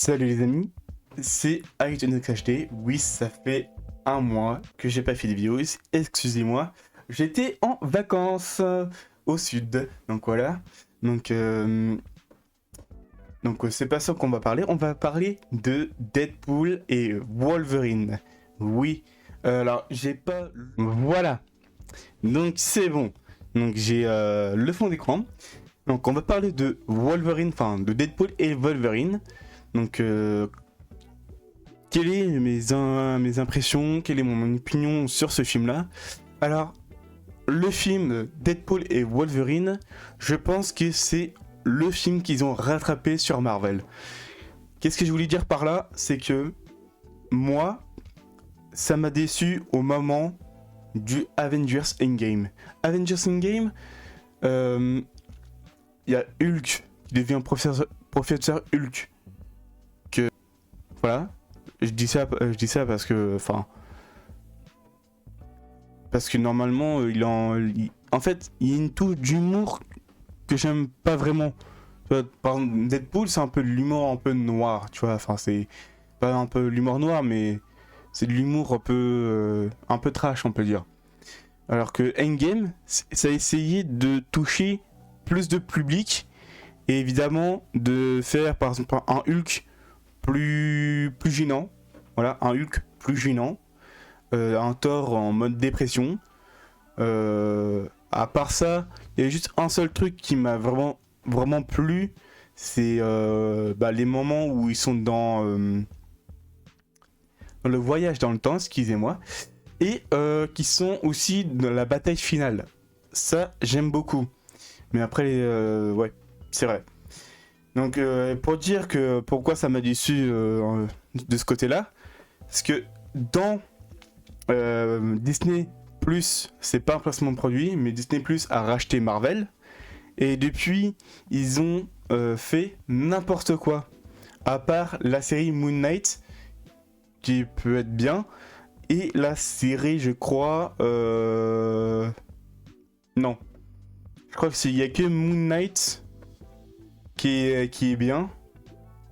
Salut les amis, c'est HD. Oui, ça fait un mois que j'ai pas fait de vidéos, excusez-moi. J'étais en vacances au sud, donc voilà. Donc, c'est pas ça qu'on va parler, on va parler de Deadpool et Wolverine. Oui, alors j'ai pas... Voilà, donc c'est bon. Donc j'ai le fond d'écran. Donc on va parler de Wolverine, enfin de Deadpool et Wolverine. Donc quelles sont mes impressions, quelle est mon opinion sur ce film-là. Alors, le film Deadpool et Wolverine, je pense que c'est le film qu'ils ont rattrapé sur Marvel. Qu'est-ce que je voulais dire par là? C'est que moi, ça m'a déçu au moment du Avengers Endgame. Avengers Endgame, il y a Hulk qui devient professeur Hulk. Que, voilà. Je dis ça parce que, parce que normalement, en fait, il y a une touche d'humour que j'aime pas vraiment. Tu vois, par exemple, Deadpool, c'est un peu de l'humour un peu noir, tu vois. Enfin, c'est pas un peu l'humour noir, mais c'est de l'humour un peu trash, on peut dire. Alors que Endgame, ça a essayé de toucher plus de public et évidemment de faire, par exemple, un Hulk plus gênant. Voilà, un Hulk plus gênant. Un Thor en mode dépression. À part ça, il y a juste un seul truc qui m'a vraiment plu, c'est les moments où ils sont dans le voyage dans le temps, excusez-moi, et qui sont aussi dans la bataille finale. Ça, j'aime beaucoup. Mais après, ouais, c'est vrai. Donc, pour dire que pourquoi ça m'a déçu de ce côté-là, parce que dans Disney Plus, c'est pas un placement de produit, mais Disney Plus a racheté Marvel. Et depuis, ils ont fait n'importe quoi. À part la série Moon Knight, qui peut être bien. Et la série, je crois... Non. Je crois qu'il n'y a que Moon Knight qui est bien.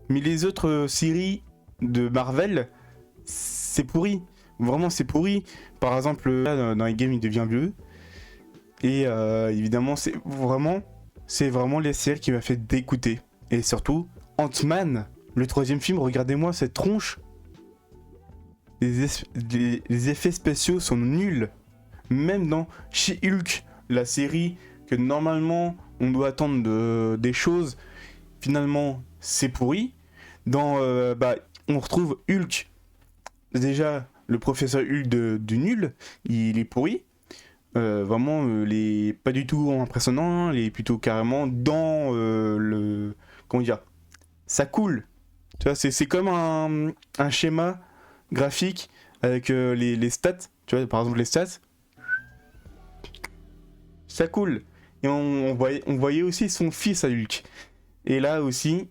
Mais les autres séries de Marvel, c'est pourri. Vraiment, c'est pourri. Par exemple, là, dans les games, il devient vieux. Et évidemment, c'est vraiment les séries qui m'a fait dégoûter. Et surtout, Ant-Man, le troisième film, regardez-moi cette tronche. Les effets spéciaux sont nuls. Même dans She-Hulk, la série que normalement on doit attendre des choses, finalement c'est pourri. Dans, on retrouve Hulk. Déjà, le professeur Hulk du nul, il est pourri. Vraiment, il est pas du tout impressionnant, il est plutôt carrément dans le... Comment dire? Ça coule. Tu vois, c'est comme un schéma graphique avec les stats. Tu vois, par exemple, les stats, ça coule. Et on voyait aussi son fils à Hulk. Et là aussi,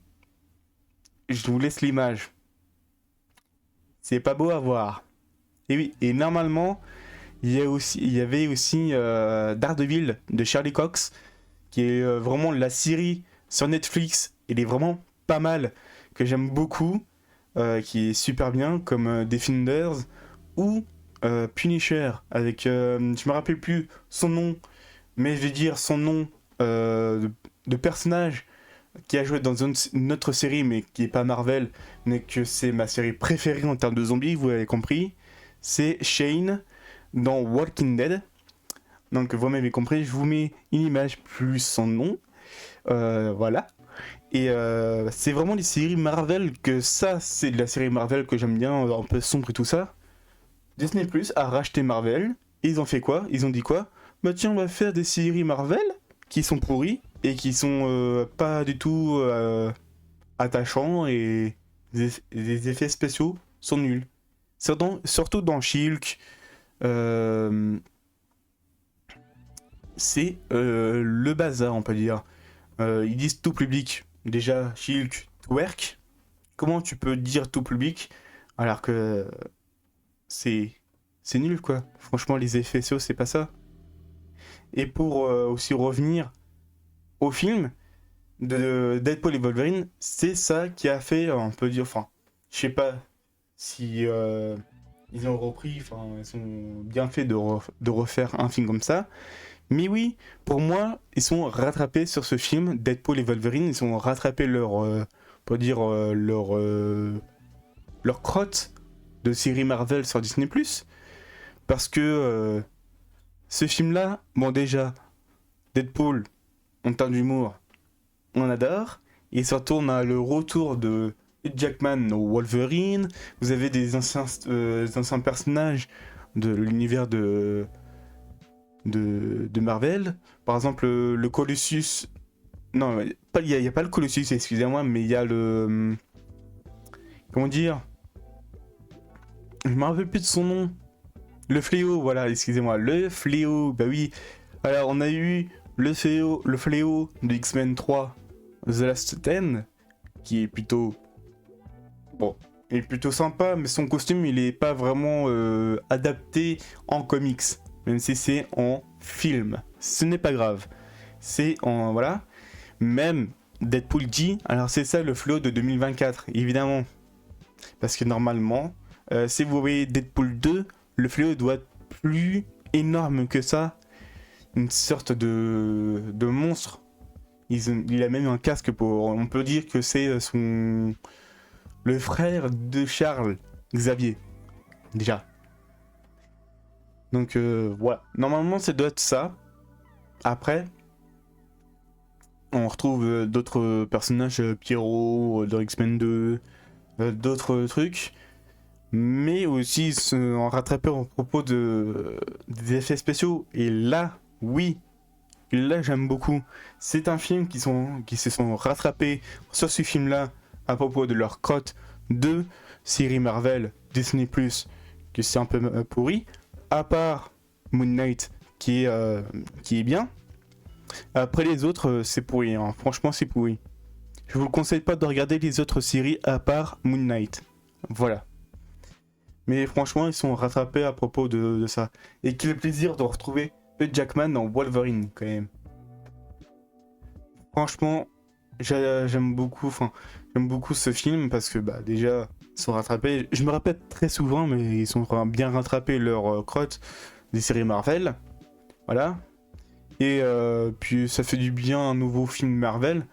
je vous laisse l'image. C'est pas beau à voir. Et oui, et normalement, il y avait aussi Daredevil de Charlie Cox, qui est vraiment la série sur Netflix. Elle est vraiment pas mal, que j'aime beaucoup, qui est super bien, comme Defenders ou Punisher, avec, je me rappelle plus son nom, mais je vais dire son nom de personnage qui a joué dans une autre série, mais qui est pas Marvel, mais que c'est ma série préférée en termes de zombies, vous l'avez compris, c'est Shane dans Walking Dead. Donc vous m'avez compris, je vous mets une image plus son nom. Voilà. Et c'est vraiment des séries Marvel que ça, c'est de la série Marvel que j'aime bien, un peu sombre et tout ça. Disney Plus a racheté Marvel. Et ils ont fait quoi? Ils ont dit quoi? Bah tiens, on va faire des séries Marvel qui sont pourries et qui sont pas du tout attachants et les effets spéciaux sont nuls. Surtout dans She-Hulk. Euh, c'est le bazar, on peut dire. Ils disent tout public. Déjà, She-Hulk, twerk. Comment tu peux dire tout public alors que c'est c'est nul quoi. Franchement, les effets spéciaux, c'est pas ça. Et pour aussi revenir au film, de Deadpool et Wolverine, c'est ça qui a fait, on peut dire, enfin, je sais pas si ils ont repris, enfin, ils ont bien fait de refaire un film comme ça. Mais oui, pour moi, ils sont rattrapés sur ce film, Deadpool et Wolverine, ils ont rattrapé leur, on peut dire, leur crotte de série Marvel sur Disney+. Parce que ce film-là, bon déjà, Deadpool, en termes d'humour, on adore. Et surtout, on a le retour de Hugh Jackman au Wolverine. Vous avez des anciens personnages de l'univers de Marvel. Par exemple, le Colossus. Non, il n'y a pas le Colossus, excusez-moi, mais il y a le. Comment dire? Je me rappelle plus de son nom. Le Fléau, voilà, excusez-moi. Le Fléau, bah oui. Alors, on a eu le Fléau de X-Men 3, The Last Stand, qui est plutôt. Bon, il est plutôt sympa, mais son costume, il est pas vraiment adapté en comics. Même si c'est en film. Ce n'est pas grave. C'est en. Voilà. Même Deadpool dit, alors c'est ça le flow de 2024, évidemment. Parce que normalement, si vous voyez Deadpool 2, le fléau doit être plus énorme que ça. Une sorte de monstre. Il a même un casque pour. On peut dire que c'est le frère de Charles Xavier. Déjà. Donc voilà. Normalement, ça doit être ça. Après, on retrouve d'autres personnages, Pyro, dans X-Men 2, d'autres trucs. Mais aussi en rattraper à propos des effets spéciaux. Et là, oui, là j'aime beaucoup. C'est un film qui se sont rattrapés sur ce film-là à propos de leur cote de série Marvel, Disney+, que c'est un peu pourri. À part Moon Knight qui est bien. Après les autres, c'est pourri. Hein. Franchement, c'est pourri. Je vous le conseille pas de regarder les autres séries à part Moon Knight. Voilà. Mais franchement, ils sont rattrapés à propos de ça. Et quel plaisir de retrouver Hugh Jackman dans Wolverine, quand même. Franchement, j'aime beaucoup, j'aime beaucoup ce film parce que, bah, déjà, ils sont rattrapés. Je me répète très souvent, mais ils sont bien rattrapés leur crotte des séries Marvel. Voilà. Et puis, ça fait du bien un nouveau film Marvel.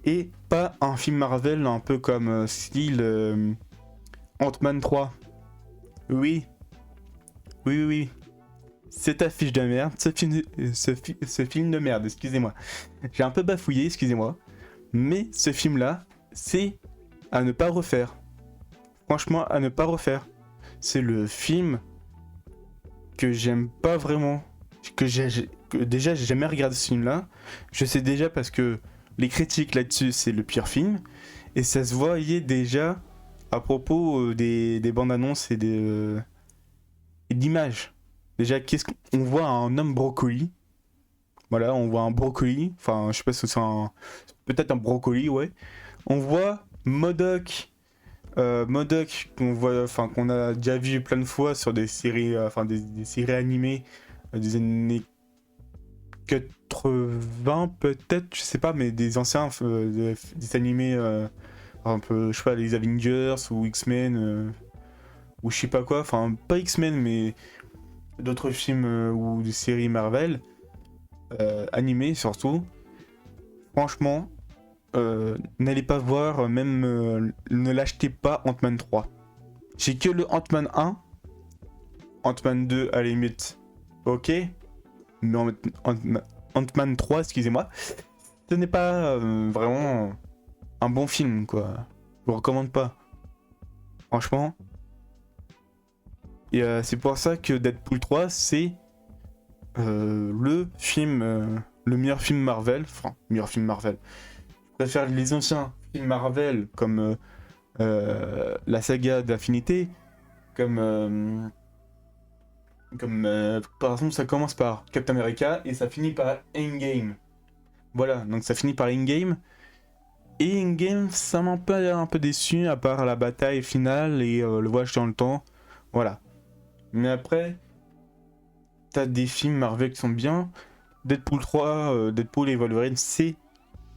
Et pas un film Marvel un peu comme style Ant-Man 3. Oui, oui, oui, oui. Cette affiche de merde, ce film de merde, excusez-moi. J'ai un peu bafouillé, excusez-moi. Mais ce film-là, c'est à ne pas refaire. Franchement, à ne pas refaire. C'est le film que j'aime pas vraiment. Déjà, j'ai jamais regardé ce film-là. Je sais déjà parce que les critiques là-dessus, c'est le pire film. Et ça se voyait déjà à propos des bandes annonces et d'images. Déjà, qu'est-ce qu'on voit un homme brocoli. Voilà, on voit un brocoli. Enfin, je sais pas si c'est peut-être un brocoli, ouais. On voit Modok. Modok qu'on voit, enfin qu'on a déjà vu plein de fois sur des séries, des séries animées des années 80 peut-être, je sais pas, mais des anciens des animés un peu, je sais pas, les Avengers ou X-Men ou je sais pas quoi, enfin pas X-Men mais d'autres films ou des séries Marvel animées surtout. Franchement, n'allez pas voir, même ne l'achetez pas Ant-Man 3. J'ai que le Ant-Man 1, Ant-Man 2 à la limite, ok, mais Ant-Man 3, excusez-moi, ce n'est pas vraiment un bon film, quoi. Je vous recommande pas. Franchement. Et c'est pour ça que Deadpool 3, c'est le film, le meilleur film Marvel. Enfin, meilleur film Marvel. Je préfère les anciens films Marvel comme la saga d'Infinité, comme par exemple ça commence par Captain America et ça finit par Endgame. Voilà, donc ça finit par Endgame. Et Endgame, ça m'a un peu déçu à part la bataille finale et le voyage dans le temps. Voilà. Mais après, t'as des films Marvel qui sont bien. Deadpool 3, Deadpool et Wolverine, c'est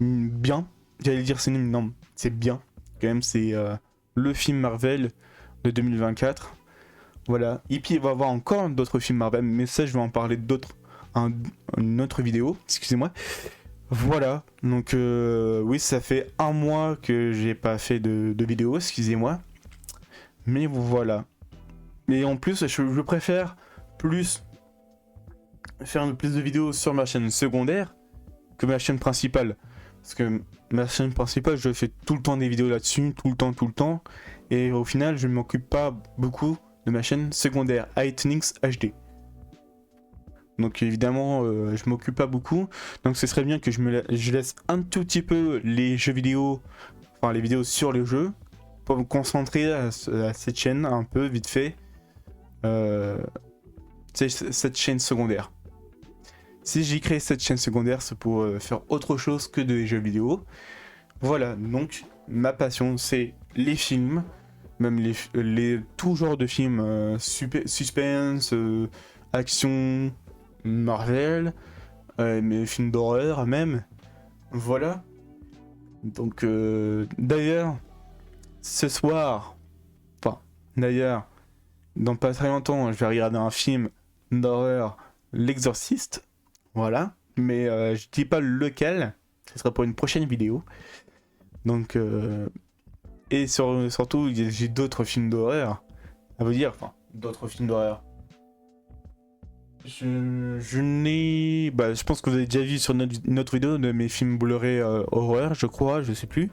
bien. J'allais dire c'est nul, non, c'est bien. Quand même, c'est le film Marvel de 2024. Voilà. Et puis il va y avoir encore d'autres films Marvel, mais ça je vais en parler une autre vidéo, excusez-moi. Voilà, donc oui, ça fait un mois que j'ai pas fait de vidéo, excusez-moi. Mais voilà. Et en plus, je préfère plus faire plus de vidéos sur ma chaîne secondaire que ma chaîne principale. Parce que ma chaîne principale, je fais tout le temps des vidéos là-dessus, tout le temps. Et au final, je ne m'occupe pas beaucoup de ma chaîne secondaire, iTunes HD. Donc évidemment, je m'occupe pas beaucoup. Donc ce serait bien que je laisse un tout petit peu les jeux vidéo, enfin les vidéos sur les jeux, pour me concentrer à cette chaîne un peu vite fait. Cette chaîne secondaire. Si j'ai créé cette chaîne secondaire, c'est pour faire autre chose que des jeux vidéo. Voilà, donc ma passion c'est les films, même tout genre de films, suspense, action, Marvel, mes films d'horreur même. Voilà. Donc d'ailleurs, ce soir, dans pas très longtemps, je vais regarder un film d'horreur, L'Exorciste. Voilà. Mais je dis pas lequel. Ce sera pour une prochaine vidéo. Donc et surtout, j'ai d'autres films d'horreur à vous dire. Enfin, d'autres films d'horreur. Je pense que vous avez déjà vu sur notre vidéo de mes films Blu-ray horreur, je crois, je sais plus.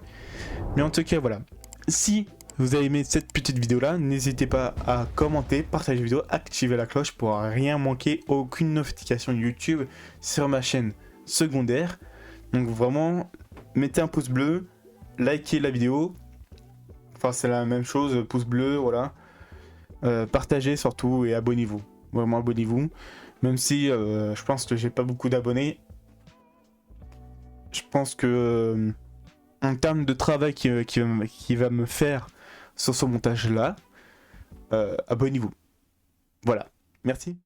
Mais en tout cas, voilà. Si vous avez aimé cette petite vidéo là, n'hésitez pas à commenter, partager la vidéo, activer la cloche pour rien manquer, aucune notification YouTube sur ma chaîne secondaire. Donc vraiment, mettez un pouce bleu, likez la vidéo. Enfin, c'est la même chose, pouce bleu, voilà. Partagez surtout et abonnez-vous. Vraiment abonnez-vous. Même si je pense que j'ai pas beaucoup d'abonnés. Je pense que en termes de travail qui va me faire sur ce montage là, abonnez-vous. Voilà. Merci.